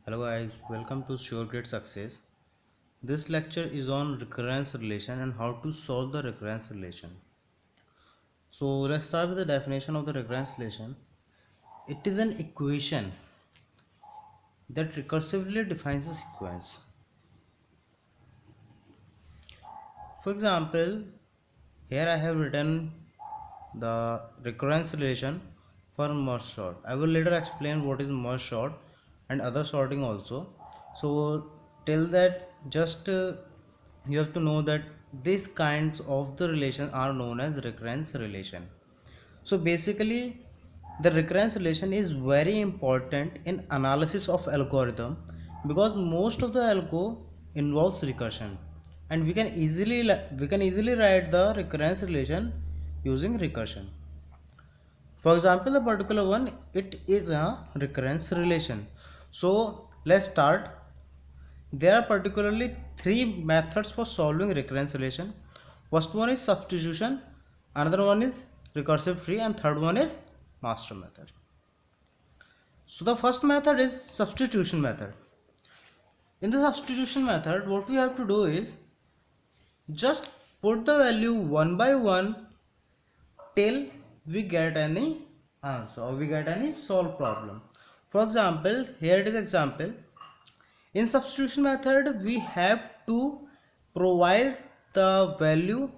Hello guys, welcome to Sure Great Success. This lecture is on recurrence relation and how to solve the recurrence relation. So let's start with the definition of the recurrence relation. It is an equation that recursively defines a sequence. For example, here I have written the recurrence relation for merge sort. I will later explain what is merge sort and other sorting also. So till that just you have to know that these kinds of the relation are known as recurrence relation. So basically the recurrence relation is very important in analysis of algorithm because most of the algo involves recursion, and we can easily write the recurrence relation using recursion. For example, the particular one, it is a recurrence relation. So let's start. There are particularly three methods for solving recurrence relation. First one is substitution, another one is recursive tree, and third one is master method. So the first method is substitution method. In the substitution method, what we have to do is just put the value one by one till we get any answer or we get any solved problem. For example, here it is example. In substitution method, we have to provide the value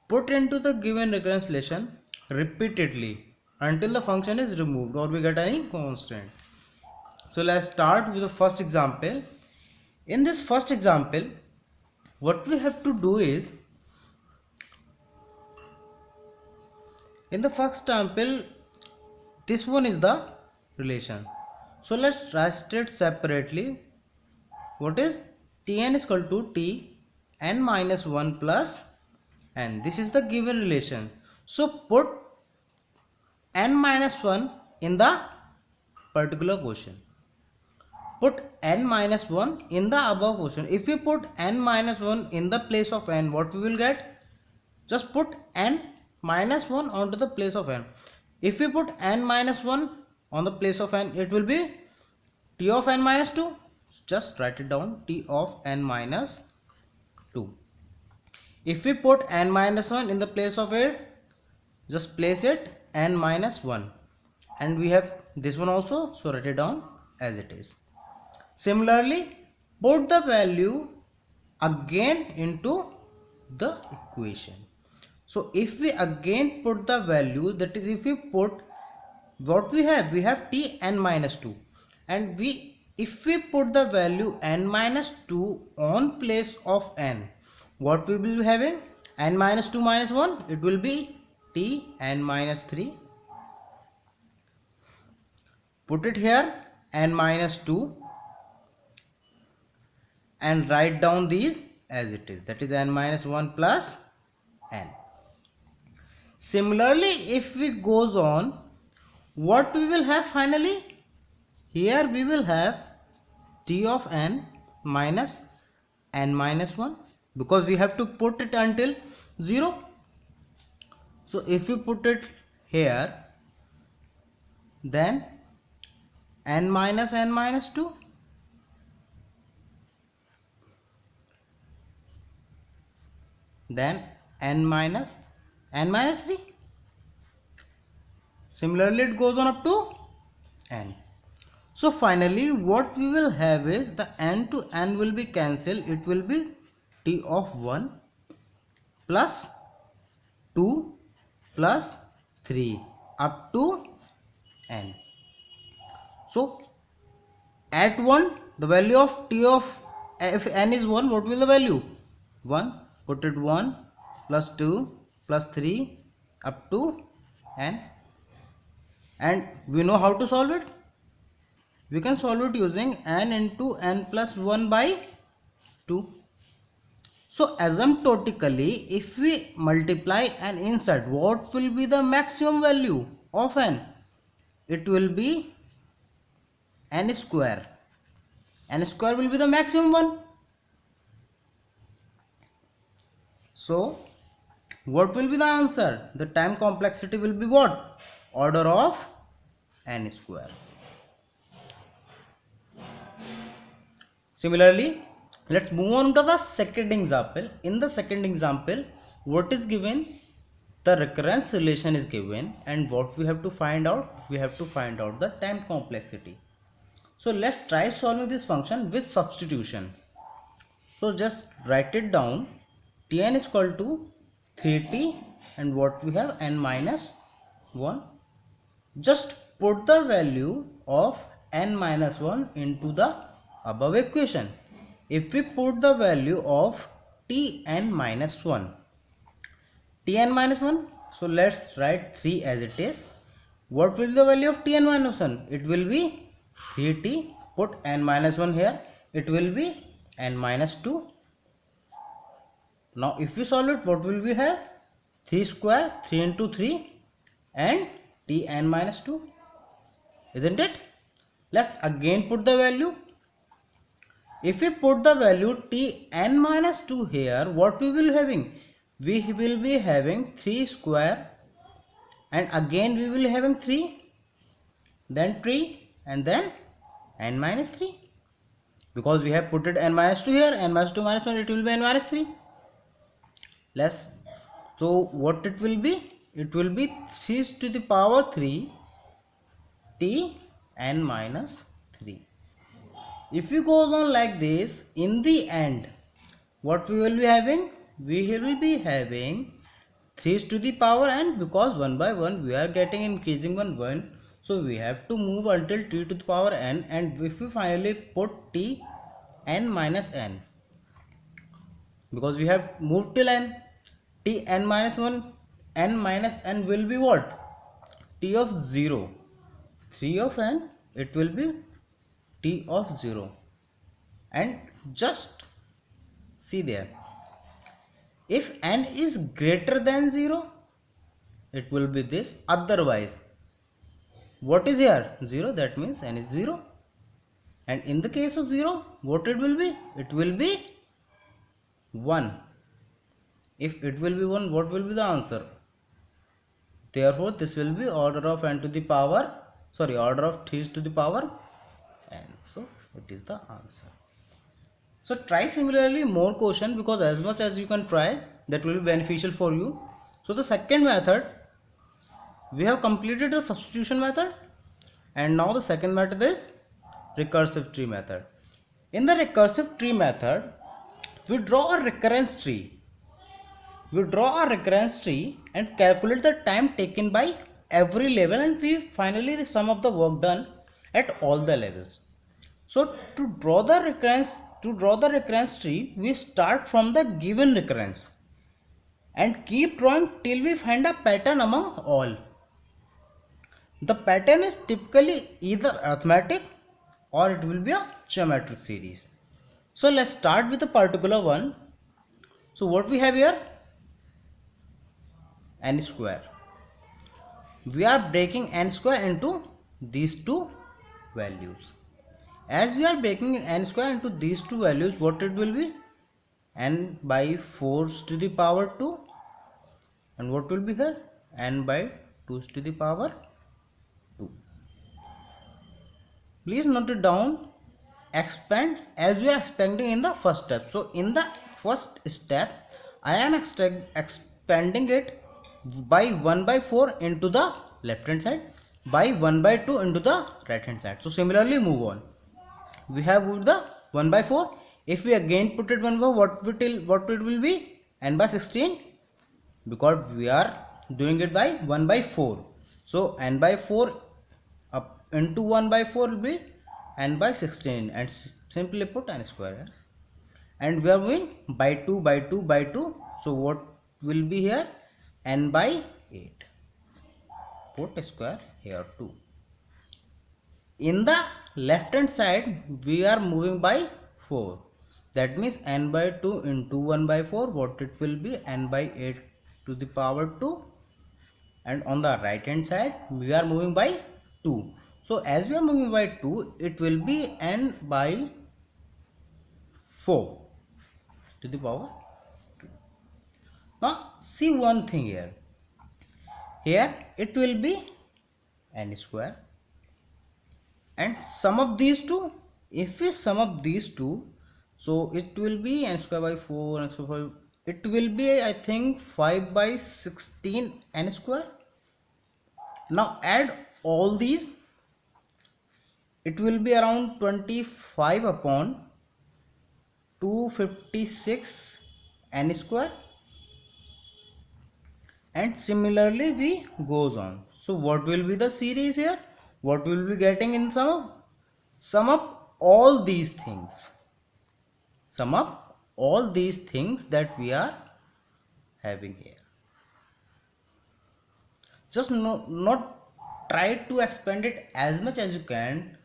put into the given recurrence relation repeatedly until the function is removed or we get any constant. So let's start with the first example. In this first example, what we have to do is, in the first example, this one is the relation. So let's write it separately. What is Tn is equal to Tn minus 1 plus n. This is the given relation. So put n minus 1 in the particular question. Put n minus 1 in the above question. If we put n minus 1 in the place of n, what we will get? Just put n minus 1 onto the place of n. If we put n minus 1 on the place of n, it will be t of n minus 2. Just write it down, t of n minus 2. If we put n minus 1 in the place of it, just place it n minus 1, and we have this one also, so write it down as it is. Similarly, put the value again into the equation. So if we again put the value, that is, if we put what we have t n minus 2, and if we put the value n minus 2 on place of n, what we will be having? N minus 2 minus 1, it will be t n minus 3. Put it here n minus 2 and write down these as it is, that is n minus 1 plus n. Similarly, if we goes on, what we will have finally? Here we will have t of n minus n minus 1, because we have to put it until 0. So if we put it here, then n minus 2, then n minus 3. Similarly, it goes on up to n. So finally what we will have is the n to n will be cancelled. It will be t of 1 plus 2 plus 3 up to n. So at 1, the value of t of, if n is 1, what will the value? 1. Put it 1 plus 2 plus 3 up to n. And we know how to solve it. We can solve it using n into n plus 1 by 2. So asymptotically, if we multiply and insert, what will be the maximum value of n? It will be n square. N square will be the maximum one. So what will be the answer? The time complexity will be what? Order of n square. Similarly, let's move on to the second example. In the second example, what is given? The recurrence relation is given, and what we have to find out? We have to find out the time complexity. So let's try solving this function with substitution. So just write it down. Tn is equal to 3t, and what we have, n minus 1. Just put the value of n minus 1 into the above equation. If we put the value of Tn minus 1, Tn minus 1, so let's write 3 as it is. What will be the value of Tn minus 1? It will be 3t. Put n minus 1 here. It will be n minus 2. Now if we solve it, what will we have? 3 square, 3 into 3, and Tn minus 2. Isn't it? Let's again put the value. If we put the value Tn minus 2 here, what we will having? We will be having 3 square, and again we will having 3, then 3, and then n minus 3. Because we have put it n minus 2 here, n minus 2 minus 1, it will be n minus 3. So what it will be? It will be 3 to the power 3 T n minus 3. If we goes on like this, in the end, what we will be having? We will be having 3 to the power n, because 1 by 1 we are getting increasing 1. So we have to move until t to the power n, and if we finally put t n minus n, because we have moved till n, t n minus 1, n minus n will be what? T of 0. 3 of n, it will be t of 0. And just see there, if n is greater than 0, it will be this. Otherwise, what is here? 0. That means n is 0. And in the case of 0, what it will be? It will be 1. If it will be 1, what will be the answer? Therefore, this will be order of n to the power, order of 3 to the power n. So it is the answer. So try similarly more question, because as much as you can try, that will be beneficial for you. So the second method, we have completed the substitution method, and now the second method is recursive tree method. In the recursive tree method, we draw a recurrence tree. We draw a recurrence tree and calculate the time taken by every level, and we finally sum up the work done at all the levels. So to draw the recurrence tree, we start from the given recurrence and keep drawing till we find a pattern among all. The pattern is typically either arithmetic or it will be a geometric series. So let's start with a particular one. So what we have here? N square. We are breaking n square into these two values. As we are breaking n square into these two values, what it will be? N by 4 to the power 2, and what will be here? N by 2 to the power 2. Please note it down. Expand as we are expanding in the first step. So in the first step, I am expanding it by 1 by 4 into the left hand side, by 1 by 2 into the right hand side. So similarly move on. We have moved the 1 by 4. If we again put it 1 by, what it will be? N by 16, because we are doing it by 1 by 4. So n by 4 up into 1 by 4 will be n by 16, and simply put n square. And we are moving by 2 by 2 by 2. So what will be here? N by 8. Put square here 2. In the left hand side, we are moving by 4. That means n by 2 into 1 by 4. What it will be? N by 8 to the power 2. And on the right hand side, we are moving by 2. So as we are moving by 2, it will be n by 4 to the power 2. Now see one thing here. Here it will be n square, and sum of these two if we sum up these two, so it will be n square by 4 n square by 5, it will be I think 5 by 16 n square. Now add all these, it will be around 25 upon 256 n square, and similarly we goes on. So what will be the series here, what will be getting in sum up all these things, sum up all these things that we are having here. Just not try to expand it as much as you can.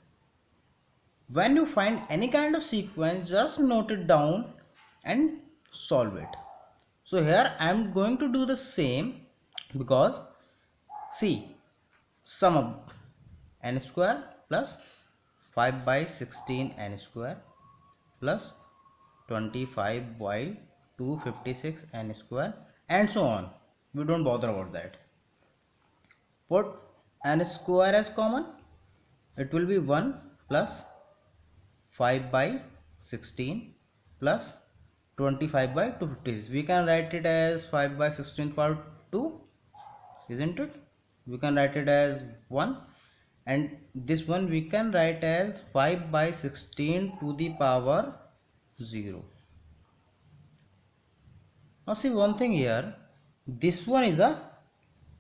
When you find any kind of sequence, just note it down and solve it. So here I am going to do the same, because see, sum up n square plus 5 by 16 n square plus 25 by 256 n square and so on. We don't bother about that. Put n square as common, it will be 1 plus 5 by 16 plus 25 by 250. We can write it as 5 by 16 power 2, isn't it? We can write it as 1, and this one we can write as 5 by 16 to the power 0. Now see one thing here, this one is a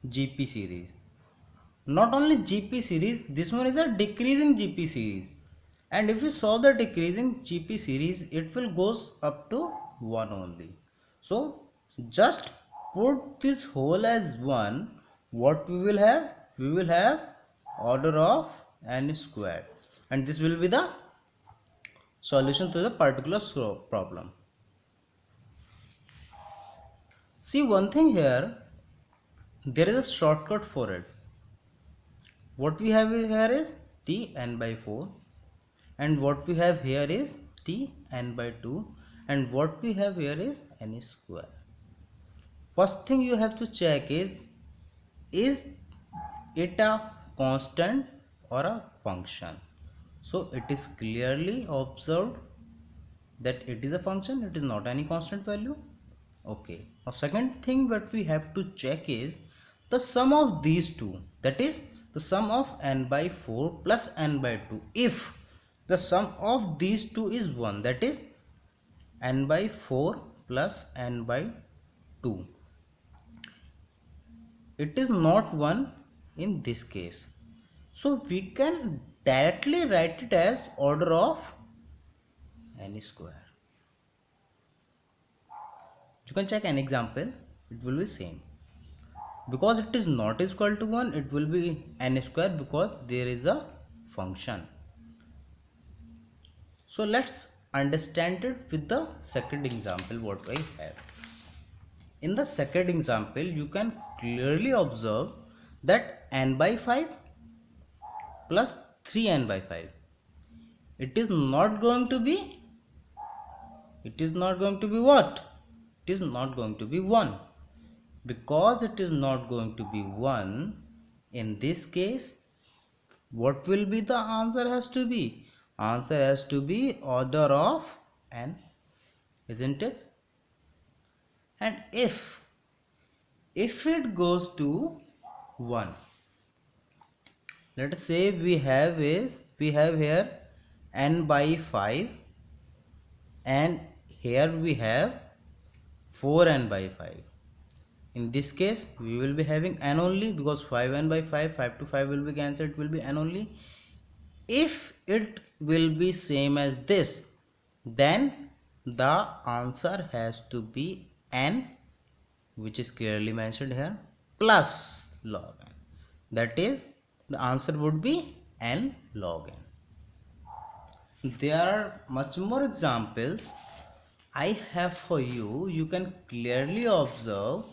GP series. Not only GP series, this one is a decreasing GP series. And if you solve the decreasing GP series, it will goes up to 1 only. So just put this whole as 1. What we will have? We will have order of n squared. And this will be the solution to the particular problem. See one thing here, there is a shortcut for it. What we have here is t n by 4, and what we have here is t n by 2, and what we have here is n square. First thing you have to check is it a constant or a function? So it is clearly observed that it is a function, it is not any constant value. Okay, now second thing what we have to check is the sum of these two, that is the sum of n by 4 plus n by 2. If the sum of these two is 1, that is n by 4 plus n by 2, it is not 1 in this case. So we can directly write it as order of n square. You can check an example, it will be same. Because it is not equal to 1, it will be n square, because there is a function. So let's understand it with the second example what I have. In the second example, you can clearly observe that n by 5 plus 3n by 5, it is not going to be what? It is not going to be 1. Because it is not going to be 1, in this case, what will be the answer has to be? Answer has to be order of n, isn't it? And if it goes to 1, let us say we have here n by 5, and here we have 4n by 5. In this case we will be having n only, because 5n by 5, 5 to 5 will be cancelled, it will be n only. If it will be same as this, then the answer has to be n, which is clearly mentioned here, plus log n. That is, the answer would be n log n. There are much more examples I have for you. You can clearly observe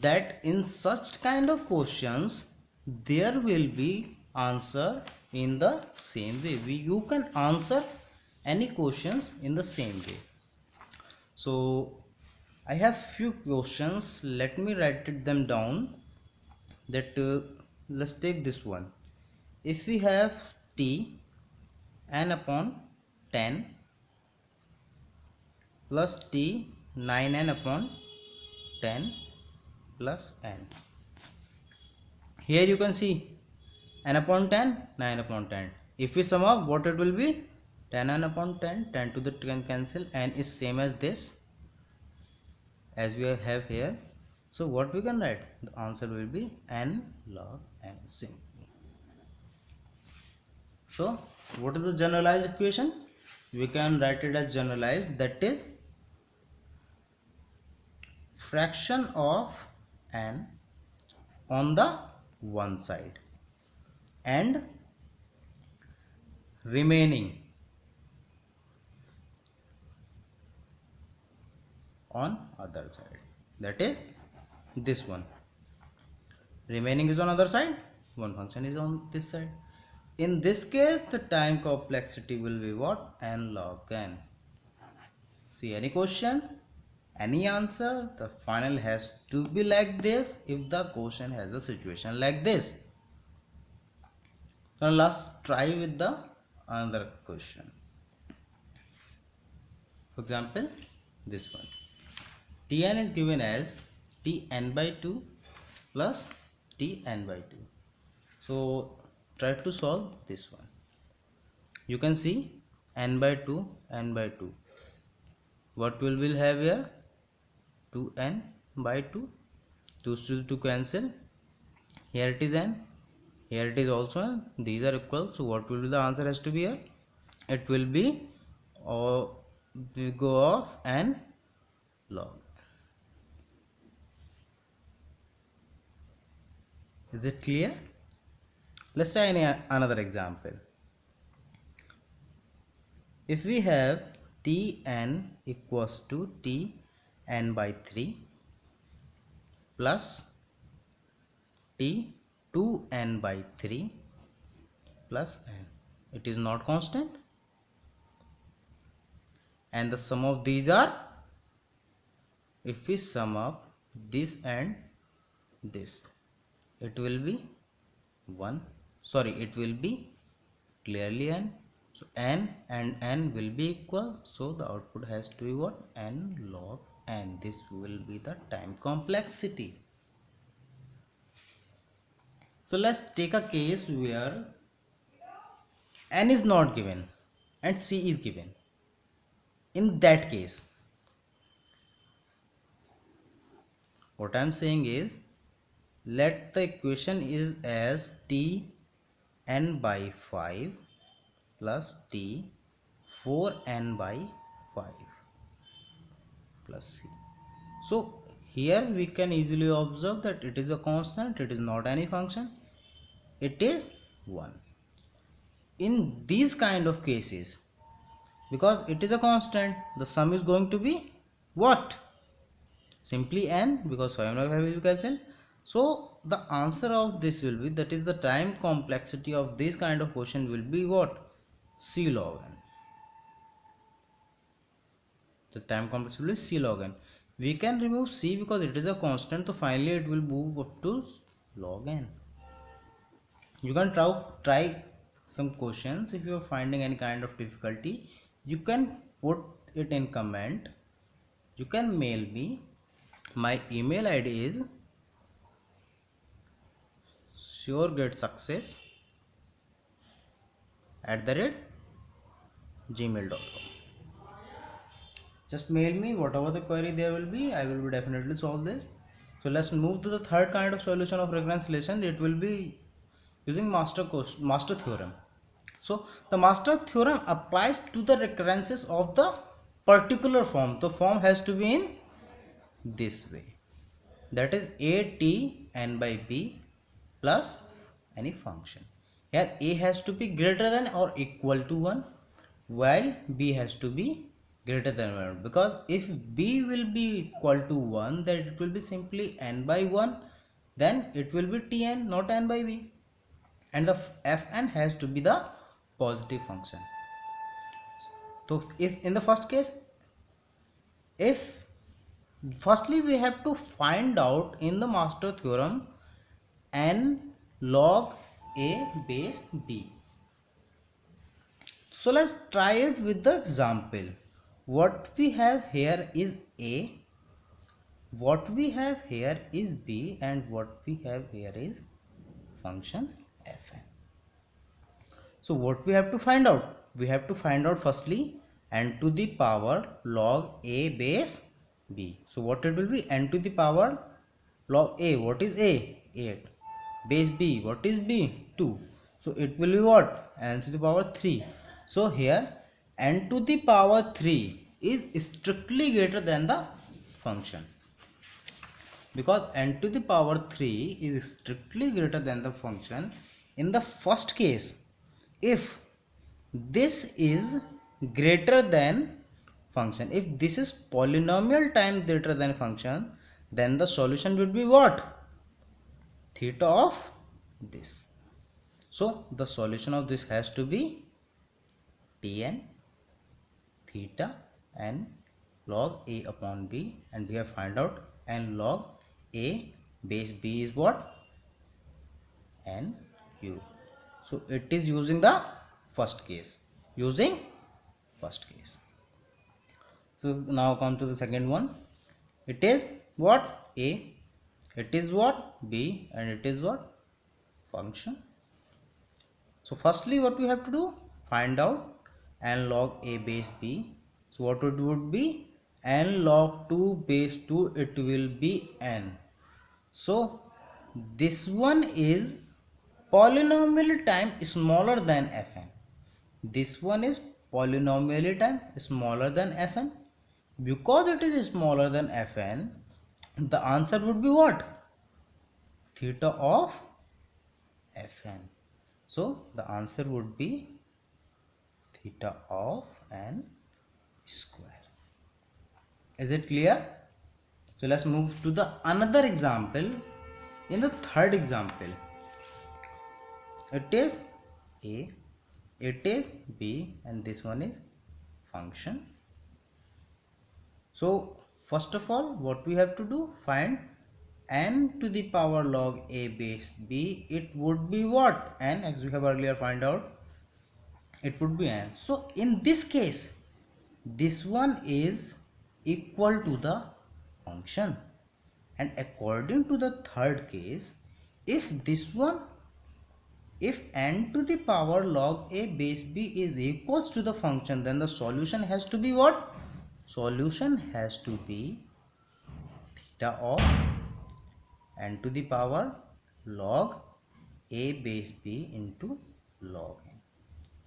that in such kind of questions there will be answer in the same way. You can answer any questions in the same way. So I have few questions, let me write them down. That let's take this one. If we have t n upon 10 plus t 9n upon 10 plus n. Here you can see n upon 10, 9 upon 10. If we sum up, what it will be? 10n upon 10, 10 to the 10 cancel, n is same as this, as we have here. So what we can write? The answer will be n log n simply. So what is the generalized equation? We can write it as generalized, that is fraction of n on the one side and remaining on other side, that is this one. Remaining is on other side, one function is on this side. In this case the time complexity will be what? N log n. See, any question, any answer, the final has to be like this if the question has a situation like this. Now let's try with the another question. For example, this one, Tn is given as Tn by 2 plus Tn by 2. So try to solve this one. You can see n by 2, n by 2. What will have here? 2n by 2. 2 to 2 cancel. Here it is n. Here it is also n. These are equal. So what will be the answer has to be here? It will be we go of n log. Is it clear? Let's try another example. If we have Tn equals to Tn by 3 plus T2n by 3 plus n, it is not constant, and the sum of these are, if we sum up this and this, it will be 1, sorry, it will be clearly n. So n and n will be equal, so the output has to be what? N log n. This will be the time complexity. So let's take a case where n is not given and c is given. In that case, what I am saying is, let the equation is as Tn by 5 plus T4n by 5 plus c. So here we can easily observe that it is a constant, it is not any function, it is 1. In these kind of cases, because it is a constant, the sum is going to be what? Simply n, because 5 by 5 will be cancelled. So the answer of this will be, that is the time complexity of this kind of question will be what? C log n. The time complexity will be C log n. We can remove c because it is a constant, so finally it will move up to log n. You can try some questions. If you are finding any kind of difficulty, you can put it in comment. You can mail me. My email id is suregatesuccess@gmail.com. Just mail me whatever the query there will be. I will definitely solve this. So let's move to the third kind of solution of recurrence relation. It will be using master theorem. So the master theorem applies to the recurrences of the particular form. The form has to be in this way, that is a t n by b plus any function. Here a has to be greater than or equal to 1, while b has to be greater than 1, because if b will be equal to 1, then it will be simply n by 1, then it will be tn, not n by b, and the fn has to be the positive function. So if in the first case, if firstly we have to find out in the master theorem n log a base b. So let's try it with the example. What we have here is a, what we have here is b, and what we have here is function fn. So what we have to find out? We have to find out firstly n to the power log a base b. So what it will be? N to the power log a. What is a? 8. Base b. What is b? 2. So it will be what? N to the power 3. So here n to the power 3 is strictly greater than the function, because n to the power 3 is strictly greater than the function. In the first case, if this is greater than function, if this is polynomial time greater than function, then the solution would be what? Theta of this. So the solution of this has to be Tn theta n log a upon b, and we have find out n log a base b is what? N u. So it is using the first case, using first case. So now come to the second one. It is what? A, it is what? B, and it is what? Function. So firstly what we have to do? Find out n log a base b. So what it would be? N log 2 base 2, it will be n. So this one is polynomial time smaller than fn. This one is polynomial time smaller than fn. Because it is smaller than fn, the answer would be what? Theta of fn. So the answer would be theta of n square. Is it clear? So let's move to the another example. In the third example, it is a, it is b, and this one is function. So first of all, what we have to do? Find n to the power log a base b. It would be what? N, as we have earlier find out, it would be n. So in this case, this one is equal to the function, and according to the third case, if this one, if n to the power log a base b is equals to the function, then the solution has to be what? Solution has to be theta of n to the power log a base b into log n.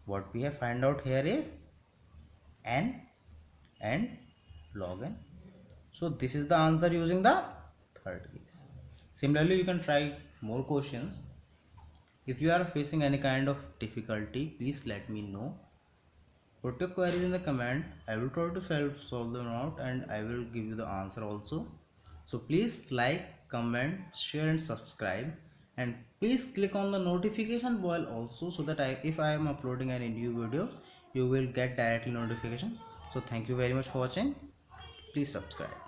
What we have find out here is n and log n. So this is the answer using the third case. Similarly, you can try more questions. If you are facing any kind of difficulty, please let me know. Put your queries in the comment. I will try to solve them out, and I will give you the answer also. So please like, comment, share and subscribe, and please click on the notification bell also, so that if I am uploading any new videos, you will get directly notification. So thank you very much for watching. Please subscribe.